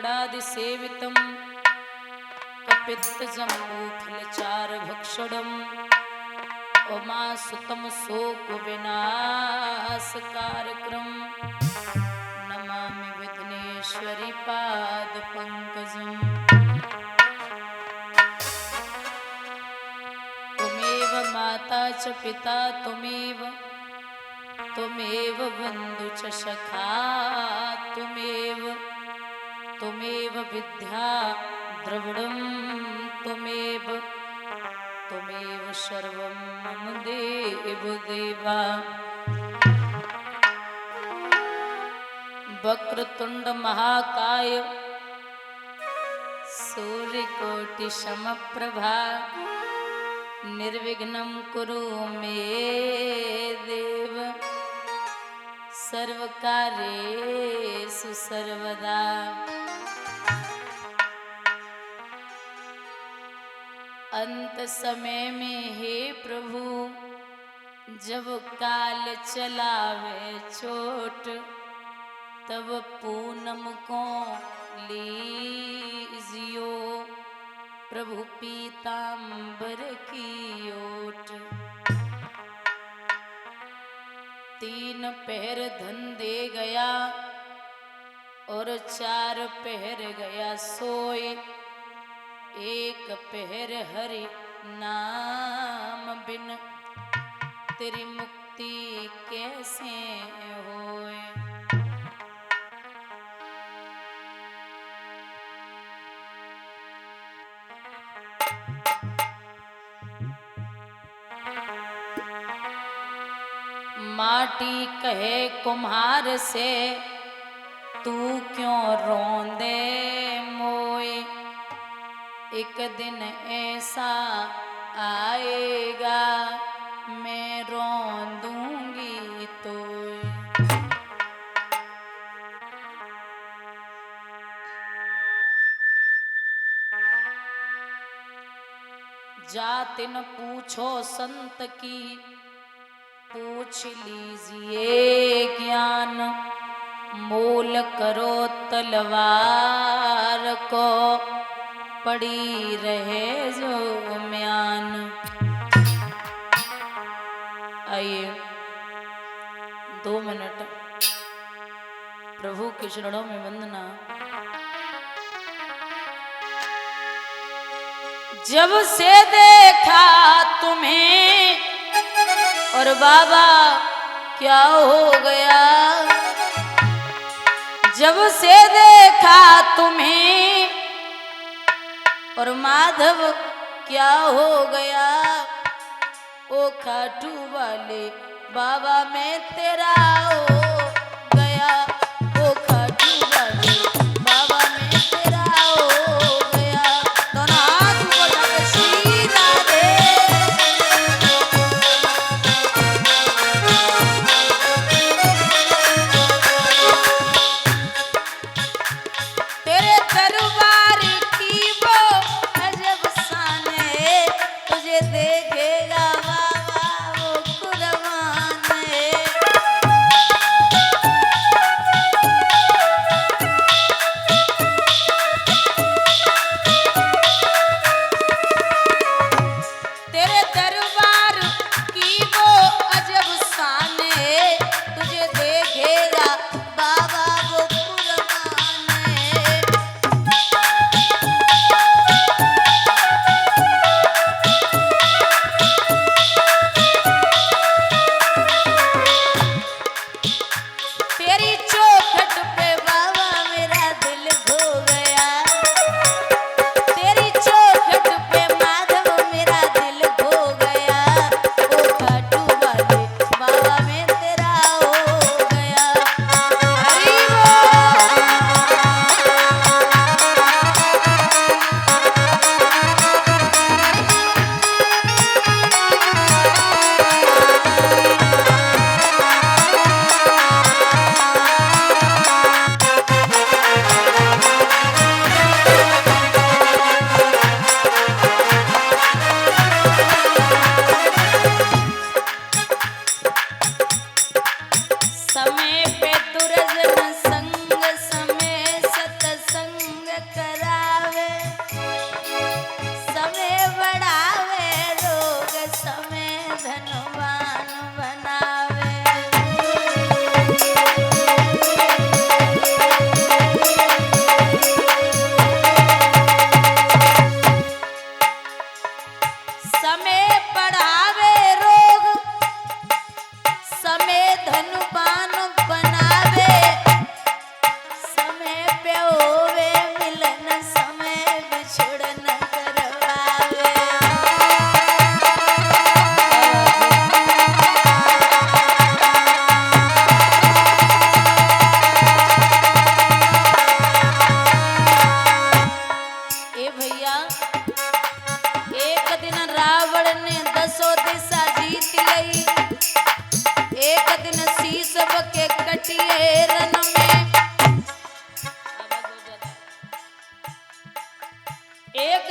फलादिसेवितं कपित्तजम्बूफलचारुभक्षणम् उमासुतं शोकविनाशकारकम् नमामि विघ्नेश्वरी पादपङ्कजम्। त्वमेव माता च पिता त्वमेव बन्धु च सखा त्वमेव विद्या द्रविणं त्वमेव सर्वं मम देव देवा। वक्रतुंड महाकाय सूर्यकोटि समप्रभा निर्विघ्नं कुरु मे देव सर्वकार्येषु सर्वदा। अंत समय में हे प्रभु जब काल चलावे चोट तब पूनम को लीजियो प्रभु पीतांबर की ओट। 3 पहर धन दे गया और 4 पहर गया सोए 1 पहर हरि नाम बिन तेरी मुक्ति कैसे होए। माटी कहे कुम्हार से तू क्यों रोंदे मोए एक दिन ऐसा आएगा मैं रोंदूंगी तो। जाति न पूछो संत की पूछ लीजिए ज्ञान मोल करो तलवार को पड़ी रहे जो म्यान। आइए 2 मिनट प्रभु के चरणों में वंदना। जब से देखा तुम्हें और बाबा क्या हो गया जब से देखा तुम्हें और माधव क्या हो गया ओ खाटू वाले बाबा मैं तेरा हो गया ओ खाटू वाले बाबा मैं तेरा हो गया। दोनों हाथ ऊपर जाके सीधा दे। तेरे दरबार की वो अजब शान है तुझे देखेगा बाबा वो कुर्बान है।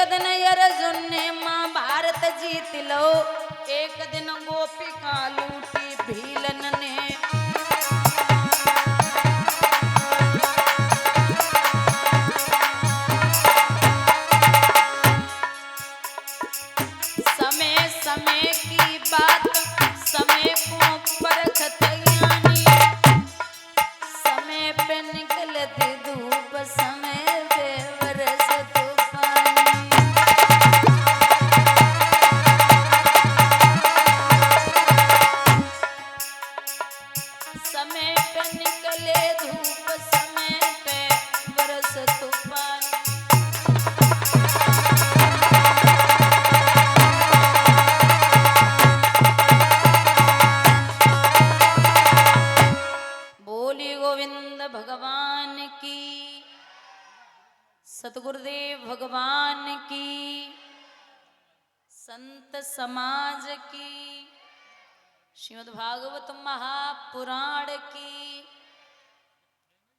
दिन अर्जुन ने महाभारत जीत लो, एक दिन गोपिका लूटी भीलन ने। समय समय की बात समय को परखत ज्ञानी, समय पे निकलती धूप समय पे बरस तूफानी। समय पे निकले धूप समय पे बरस तूफान। बोली गोविंद भगवान की, सतगुरुदेव भगवान की, संत समाज की, श्रीमद् भागवत महापुराण की।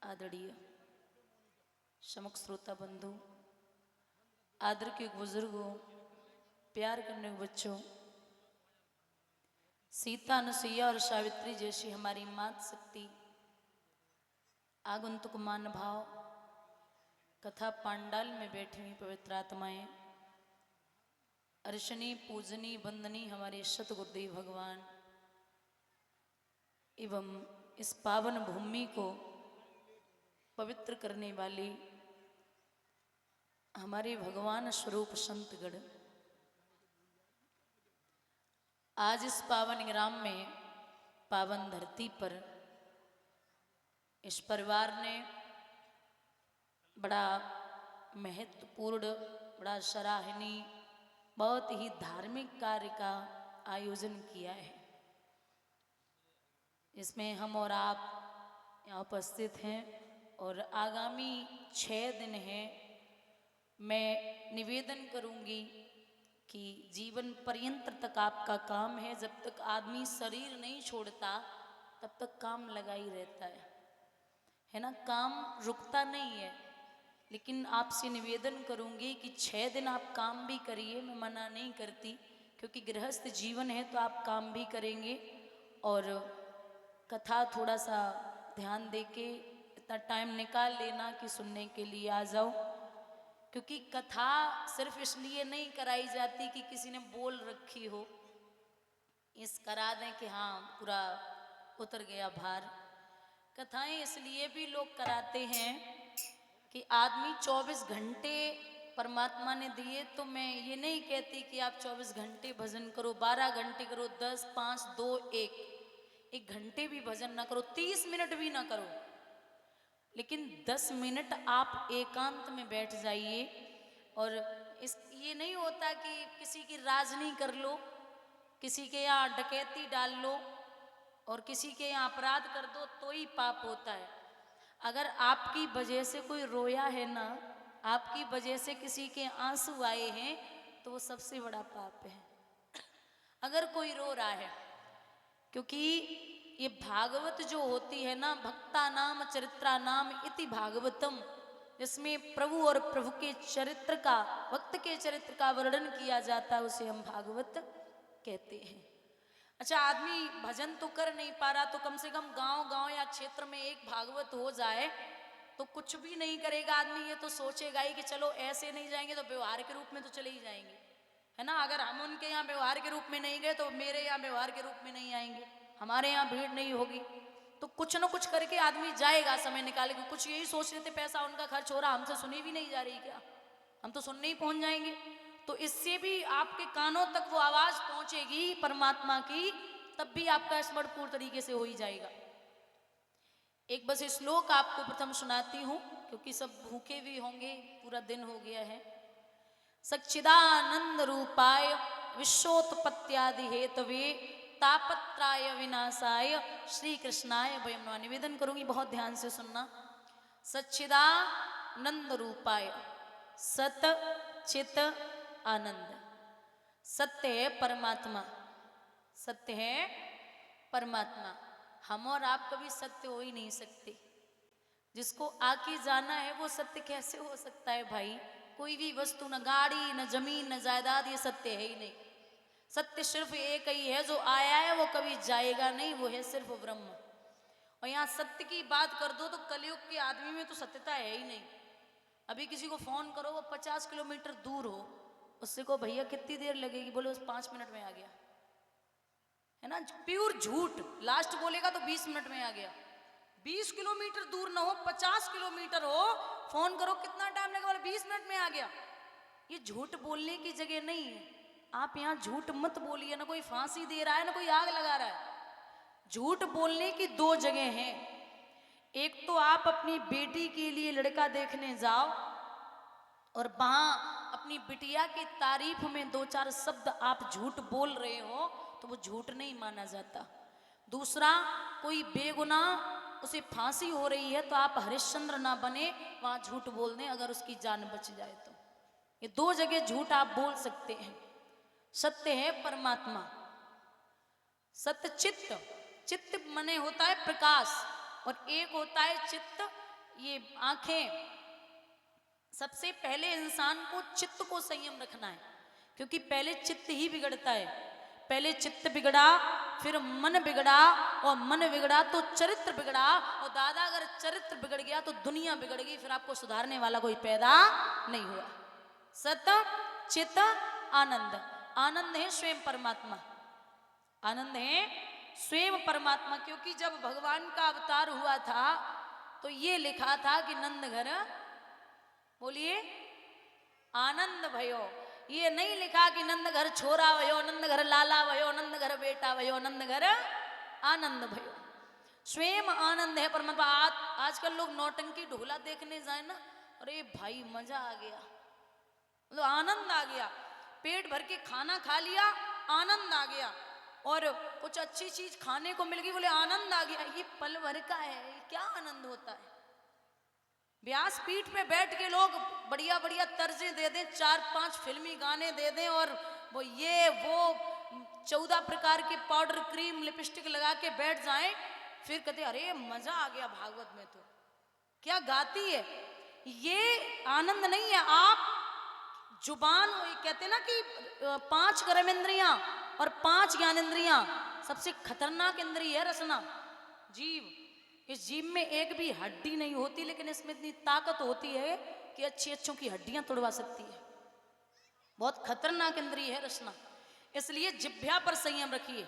आदरणीय समक श्रोता बंधु, आदर के बुजुर्गों, प्यार करने के बच्चों, सीता अनुसुईया और सावित्री जैसी हमारी मात शक्ति, आगंतुक मान भाव, कथा पांडाल में बैठी हुई पवित्र आत्माएं, अर्शनी पूजनी वंदनी हमारे सतगुरुदेव भगवान एवं इस पावन भूमि को पवित्र करने वाली हमारे भगवान स्वरूप संतगण, आज इस पावन ग्राम में, पावन धरती पर इस परिवार ने बड़ा महत्वपूर्ण, बड़ा सराहनीय, बहुत ही धार्मिक कार्य का आयोजन किया है, जिसमें हम और आप यहाँ उपस्थित हैं। और आगामी 6 दिन हैं। मैं निवेदन करूंगी कि जीवन पर्यंत तक आपका काम है, जब तक आदमी शरीर नहीं छोड़ता तब तक काम लगा ही रहता है ना, काम रुकता नहीं है। लेकिन आपसे निवेदन करूंगी कि 6 दिन आप काम भी करिए, मैं मना नहीं करती, क्योंकि गृहस्थ जीवन है तो आप काम भी करेंगे। और कथा थोड़ा सा ध्यान देके इतना टाइम निकाल लेना कि सुनने के लिए आ जाओ, क्योंकि कथा सिर्फ इसलिए नहीं कराई जाती कि किसी ने बोल रखी हो, इस करा दें कि हाँ पूरा उतर गया भार। कथाएं इसलिए भी लोग कराते हैं कि आदमी 24 घंटे परमात्मा ने दिए, तो मैं ये नहीं कहती कि आप 24 घंटे भजन करो, 12 घंटे करो, 10, 5, 2, 1 घंटे भी भजन ना करो, 30 मिनट भी ना करो, लेकिन 10 मिनट आप एकांत में बैठ जाइए। और ये नहीं होता कि किसी की राजनी कर लो, किसी के यहाँ डकैती डाल लो और किसी के यहाँ अपराध कर दो तो ही पाप होता है। अगर आपकी वजह से कोई रोया है ना, आपकी वजह से किसी के आंसू आए हैं, तो वो सबसे बड़ा पाप है, अगर कोई रो रहा है। क्योंकि ये भागवत जो होती है ना, भक्ता नाम चरित्रा नाम इति भागवतम, जिसमें प्रभु और प्रभु के चरित्र का, भक्त के चरित्र का वर्णन किया जाता है, उसे हम भागवत कहते हैं। अच्छा, आदमी भजन तो कर नहीं पा रहा, तो कम से कम गांव-गांव या क्षेत्र में एक भागवत हो जाए तो कुछ भी नहीं करेगा आदमी, ये तो सोचेगा ही कि चलो ऐसे नहीं जाएंगे तो व्यवहार के रूप में तो चले ही जाएंगे, है ना। अगर हम उनके यहाँ व्यवहार के रूप में नहीं गए तो मेरे यहाँ व्यवहार के रूप में नहीं आएंगे, हमारे यहाँ भीड़ नहीं होगी, तो कुछ ना कुछ करके आदमी जाएगा समय निकाल के। कुछ यही सोच रहे थे पैसा उनका खर्च हो रहा, हमसे सुनी भी नहीं जा रही क्या, हम तो सुनने ही पहुंच जाएंगे। तो इससे भी आपके कानों तक वो आवाज पहुंचेगी परमात्मा की, तब भी आपका स्मरण पूर्ण तरीके से हो ही जाएगा। एक बस श्लोक आपको प्रथम सुनाती हूं, क्योंकि सब भूखे भी होंगे, पूरा दिन हो गया है। सच्चिदानंद रूपाय विश्वोत्पत्त्यादि हेतवे तापत्राय विनाशाय श्री कृष्णाय वयं नमः। निवेदन करूंगी, बहुत ध्यान से सुनना। सच्चिदानंद रूपाय, सत चित आनंद, सत्य है परमात्मा, सत्य है परमात्मा। हम और आप कभी सत्य हो ही नहीं सकते, जिसको आके जाना है वो सत्य कैसे हो सकता है भाई। कोई भी वस्तु, न गाड़ी, न जमीन, न जायदाद, ये सत्य है ही नहीं। सत्य सिर्फ एक ही है, जो आया है वो कभी जाएगा नहीं, वो है सिर्फ ब्रह्म। और यहाँ सत्य की बात कर दो तो कलयुग के आदमी में तो सत्यता है ही नहीं। अभी किसी को फोन करो, वो 50 किलोमीटर दूर हो, उससे को भैया कितनी देर लगेगी, बोले बस 5 मिनट में आ गया, है ना। प्योर झूठ, लास्ट बोलेगा तो 20 मिनट में आ गया। 20 किलोमीटर दूर ना हो, 50 किलोमीटर हो, फोन करो कितना टाइम लगेगा, बोले 20 मिनट में आ गया। ये झूठ बोलने की जगह नहीं है। आप यहाँ झूठ मत बोलिए, ना कोई फांसी दे रहा है ना कोई आग लगा रहा है। झूठ बोलने की दो जगह हैं। एक तो आप अपनी बेटी के लिए लड़का देखने जाओ और वहां अपनी बिटिया की तारीफ में 2-4 शब्द आप झूठ बोल रहे हो तो वो झूठ नहीं माना जाता। दूसरा, कोई बेगुनाह उसे फांसी हो रही है तो आप हरिश्चंद्र ना बने वहां झूठ बोल दें, अगर उसकी जान बच जाए तो। ये दो जगह झूठ आप बोल सकते हैं। सत्य है परमात्मा, सत्य चित्त, चित्त मने होता है प्रकाश, और एक होता है चित्त, ये आंखें। सबसे पहले इंसान को चित्त को संयम रखना है, क्योंकि पहले चित्त ही बिगड़ता है। पहले चित्त बिगड़ा, फिर मन बिगड़ा, और मन बिगड़ा तो चरित्र बिगड़ा, और दादा अगर चरित्र बिगड़ गया तो दुनिया बिगड़ गई, फिर आपको सुधारने वाला कोई पैदा नहीं हुआ। सत चित आनंद, आनंद है स्वयं परमात्मा, आनंद है स्वयं परमात्मा। क्योंकि जब भगवान का अवतार हुआ था तो ये लिखा था कि नंद घर, बोलिए, आनंद भयो। ये नहीं लिखा कि नंद घर छोरा भयो, नंद घर लाला भयो, नंद घर बेटा भयो, नंद घर आनंद भयो। स्वयं आनंद है परमात्मा। आजकल लोग नौटंकी ढोला देखने जाए ना, अरे भाई मजा आ गया, मतलब आनंद आ गया, पेट भर के खाना खा लिया, आनंद आ गया, और कुछ अच्छी चीज खाने को मिल गई, बोले आनंद आ गया। ये पल भर का है, क्या आनंद होता है। व्यास पीठ पे बैठ के लोग बढ़िया बढ़िया तर्जे दे दें, 4-5 फिल्मी गाने दे दें, और वो ये वो 14 प्रकार के पाउडर, क्रीम, लिपस्टिक लगा के बैठ जाएं, फिर कहते अरे मजा आ गया भागवत में, तो क्या गाती है। ये आनंद नहीं है। आप जुबान, कहते ना कि 5 कर्मेंद्रियां और 5 ज्ञानेंद्रियां, सबसे खतरनाक इंद्रिय है रसना, जीव। इस जीव में एक भी हड्डी नहीं होती, लेकिन इसमें इतनी ताकत होती है कि अच्छी अच्छों की हड्डियां तोड़वा सकती है। बहुत खतरनाक इंद्रिय है रसना। इसलिए जिह्वा पर संयम रखिए।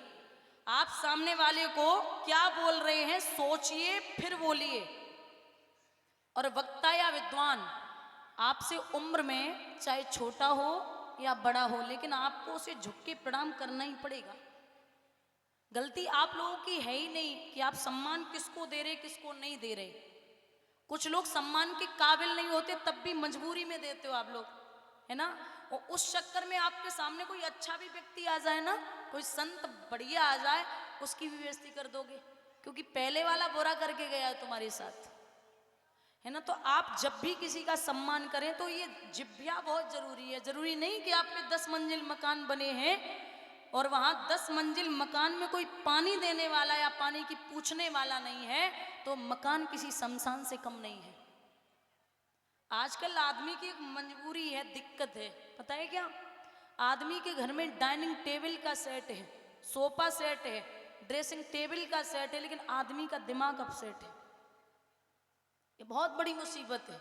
आप सामने वाले को क्या बोल रहे हैं सोचिए, फिर बोलिए। और वक्ता या विद्वान आपसे उम्र में चाहे छोटा हो या बड़ा हो, लेकिन आपको उसे झुक के प्रणाम करना ही पड़ेगा। गलती आप लोगों की है ही नहीं कि आप सम्मान किसको दे रहे किसको नहीं दे रहे। कुछ लोग सम्मान के काबिल नहीं होते, तब भी मजबूरी में देते हो आप लोग, है ना। और उस चक्कर में आपके सामने कोई अच्छा भी व्यक्ति आ जाए ना, कोई संत बढ़िया आ जाए, उसकी भी बेइज्जती कर दोगे, क्योंकि पहले वाला बुरा करके गया है तुम्हारे साथ, है ना। तो आप जब भी किसी का सम्मान करें तो ये जिह्वा बहुत जरूरी है। जरूरी नहीं कि आपके 10 मंजिल मकान बने हैं और वहां 10 मंजिल मकान में कोई पानी देने वाला या पानी की पूछने वाला नहीं है, तो मकान किसी शमशान से कम नहीं है। आजकल आदमी की एक मजबूरी है, दिक्कत है, पता है क्या। आदमी के घर में डाइनिंग टेबल का सेट है, सोफा सेट है, ड्रेसिंग टेबल का सेट है, लेकिन आदमी का दिमाग अपसेट है। ये बहुत बड़ी मुसीबत है।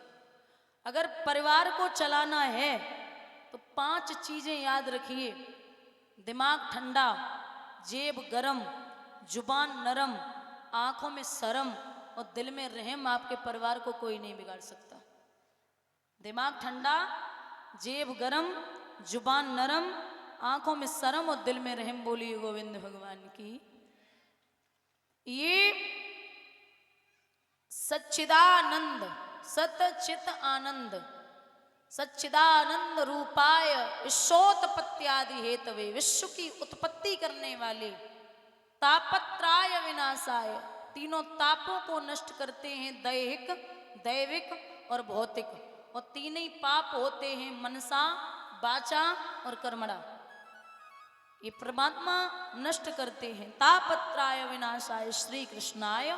अगर परिवार को चलाना है तो 5 चीजें याद रखिए। दिमाग ठंडा, जेब गरम, जुबान नरम, आंखों में शर्म और दिल में रहम, आपके परिवार को कोई नहीं बिगाड़ सकता। दिमाग ठंडा, जेब गरम, जुबान नरम, आंखों में शर्म और दिल में रहम। बोलिए गोविंद भगवान की। ये सच्चिदानंद, सत चित आनंद, सच्चिदानंद रूपाय विश्वोत्पत्त्यादि हेतवे, विश्व की उत्पत्ति करने वाले, तापत्राय विनाशाय, तीनों तापों को नष्ट करते हैं, दैहिक, दैविक और भौतिक। और तीन ही पाप होते हैं, मनसा, वाचा और कर्मणा। ये परमात्मा नष्ट करते हैं। तापत्राय विनाशाय श्री कृष्णाय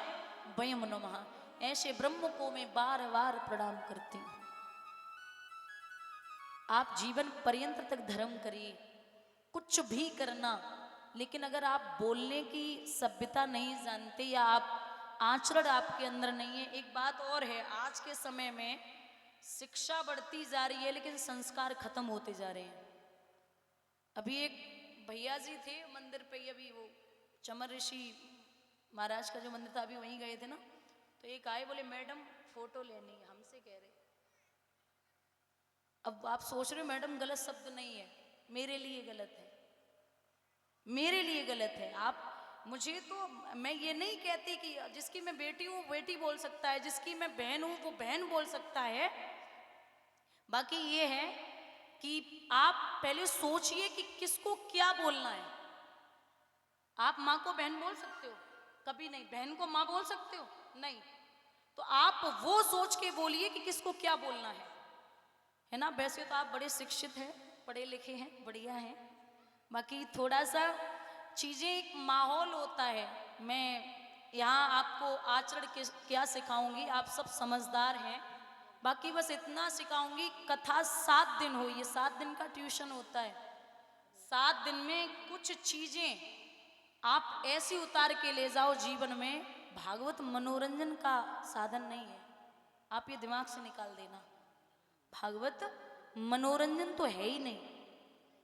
वयम नमः। ऐसे ब्रह्म को मैं बार बार प्रणाम करती हूँ। आप जीवन पर्यंत तक धर्म करिए, कुछ भी करना, लेकिन अगर आप बोलने की सभ्यता नहीं जानते या आप आचरण आपके अंदर नहीं है। एक बात और है, आज के समय में शिक्षा बढ़ती जा रही है लेकिन संस्कार खत्म होते जा रहे हैं। अभी एक भैया जी थे मंदिर पे, अभी वो चमर ऋषि महाराज का जो मंदिर था अभी वहीं गए थे ना, तो एक आए बोले मैडम फोटो लेनी है, हमसे कह रहे। अब आप सोच रहे हो मैडम गलत शब्द नहीं है, मेरे लिए गलत है, मेरे लिए गलत है। आप मुझे तो, मैं ये नहीं कहती कि जिसकी मैं बेटी हूँ बेटी बोल सकता है, जिसकी मैं बहन हूँ वो बहन बोल सकता है। बाकी ये है कि आप पहले सोचिए कि किसको क्या बोलना है। आप माँ को बहन बोल सकते हो? कभी नहीं। बहन को माँ बोल सकते हो? नहीं। तो आप वो सोच के बोलिए कि किसको क्या बोलना है ना। वैसे तो आप बड़े शिक्षित हैं, पढ़े लिखे हैं, बढ़िया हैं, बाकी थोड़ा सा चीज़ें, एक माहौल होता है। मैं यहाँ आपको आचरण क्या सिखाऊंगी, आप सब समझदार हैं, बाकी बस इतना सिखाऊंगी, कथा 7 दिन हो, ये 7 दिन का ट्यूशन होता है। 7 दिन में कुछ चीज़ें आप ऐसी उतार के ले जाओ जीवन में। भागवत मनोरंजन का साधन नहीं है, आप ये दिमाग से निकाल देना। भागवत मनोरंजन तो है ही नहीं,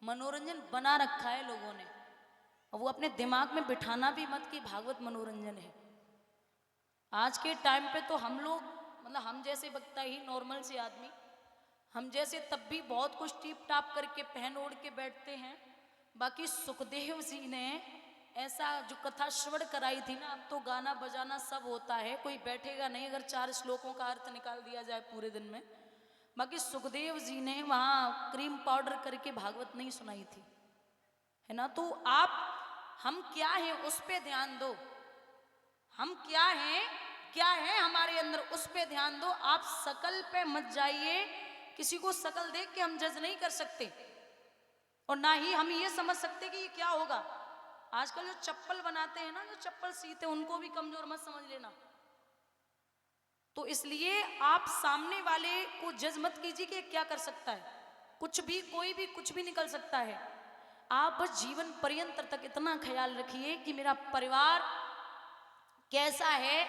मनोरंजन बना रखा है लोगों ने, और वो अपने दिमाग में बिठाना भी मत कि भागवत मनोरंजन है। आज के टाइम पे तो हम लोग, मतलब हम जैसे वक्ता ही, नॉर्मल से आदमी, हम जैसे तब भी बहुत कुछ टीप टाप करके पहन ओढ़ के बैठते हैं। बाकी सुखदेव जी ने ऐसा जो कथा श्रवण कराई थी ना, अब तो गाना बजाना सब होता है, कोई बैठेगा नहीं अगर 4 श्लोकों का अर्थ निकाल दिया जाए पूरे दिन में। बाकी सुखदेव जी ने वहाँ क्रीम पाउडर करके भागवत नहीं सुनाई थी, है ना। तो आप, हम क्या हैं उस पे ध्यान दो, हम क्या हैं, क्या है हमारे अंदर, उस पे ध्यान दो। आप शकल पे मत जाइए, किसी को शकल देख के हम जज नहीं कर सकते, और ना ही हम ये समझ सकते कि ये क्या होगा। आजकल जो चप्पल बनाते हैं ना, जो चप्पल सीते, उनको भी कमजोर मत समझ लेना। तो इसलिए आप सामने वाले को जज मत कीजिए कि क्या कर सकता है, कुछ भी, कोई भी कुछ भी निकल सकता है। आप बस जीवन पर्यंत तक इतना ख्याल रखिए कि मेरा परिवार कैसा है,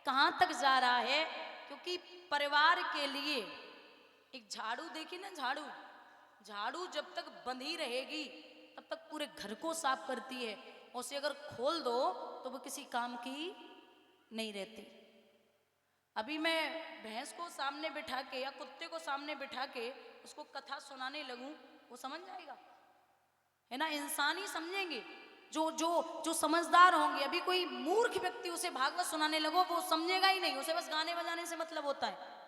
कहाँ तक जा रहा है। क्योंकि परिवार के लिए एक झाड़ू देखी ना, झाड़ू, झाड़ू जब तक बंधी रहेगी तब तक पूरे घर को साफ करती है, उसे अगर खोल दो तो वो किसी काम की नहीं रहती। अभी मैं भैंस को सामने बिठा के या कुत्ते को सामने बिठा के उसको कथा सुनाने लगूं, वो समझ जाएगा, है ना। इंसान ही समझेंगे जो जो जो समझदार होंगे। अभी कोई मूर्ख व्यक्ति उसे भागवत सुनाने लगो, वो समझेगा ही नहीं, उसे बस गाने बजाने से मतलब होता है।